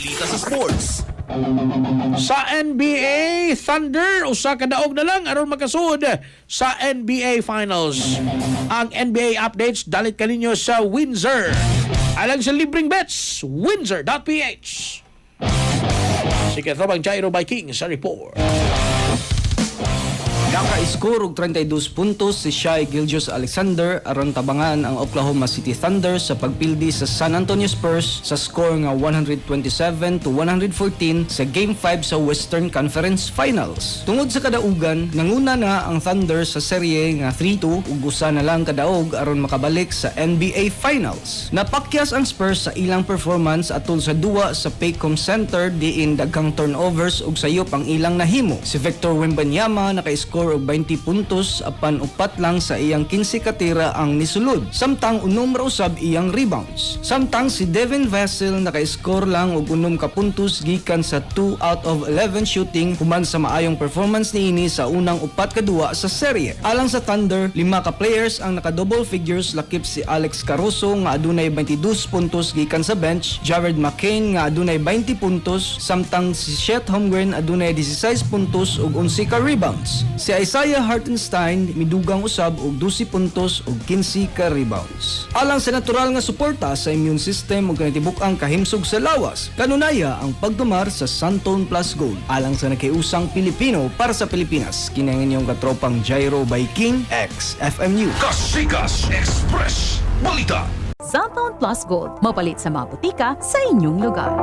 balita sa sports. Sa NBA, Thunder usa ka daog na lang aron makasud sa NBA Finals. Ang NBA updates dalit kaninyo sa Windsor. Alang sa libreng bets, windsor.ph. Sige, Throwback Jairo by King sa report. Naka-score og 32 puntos si Shai Gilgeous-Alexander aron tabangan ang Oklahoma City Thunder sa pagpildi sa San Antonio Spurs sa score nga 127-114 sa Game 5 sa Western Conference Finals. Tungod sa kadaugan, nanguna na ang Thunder sa serye nga 3-2 ug usa na lang kadaog aron makabalik sa NBA Finals. Napakyas ang Spurs sa ilang performance atol sa duwa sa Paycom Center diin daghang turnovers ug sayop ang ilang nahimo. Si Victor Wembanyama naka-score og 20 puntos apan upat lang sa iyang 15 katira ang nisulod. Samtang unom ra usab iyang rebounds. Samtang si Devin Vassell naka-score lang og unom ka puntos gikan sa 2 out of 11 shooting human sa maayong performance niini sa unang upat ka duwa sa serye. Alang sa Thunder, 5 ka players ang naka-double figures lakip si Alex Caruso nga adunay 22 puntos gikan sa bench, Jared McCain nga adunay 20 puntos, samtang si Chet Holmgren adunay 16 puntos ug 11 ka rebounds. Si Isaiah Hartenstein midugang usab og 12 puntos ug 15 ka rebounds. Alang sa natural nga suporta sa immune system ug kanitibuk-ang kahimsog sa lawas, kanunaya ang pagtumar sa Santon Plus Gold. Alang sa nakiusang Pilipino para sa Pilipinas, kini ang inyong katropang Jairo by King X FMU. Kasikas Express Balita. Santon Plus Gold, mapalit sa mga butika sa inyong lugar.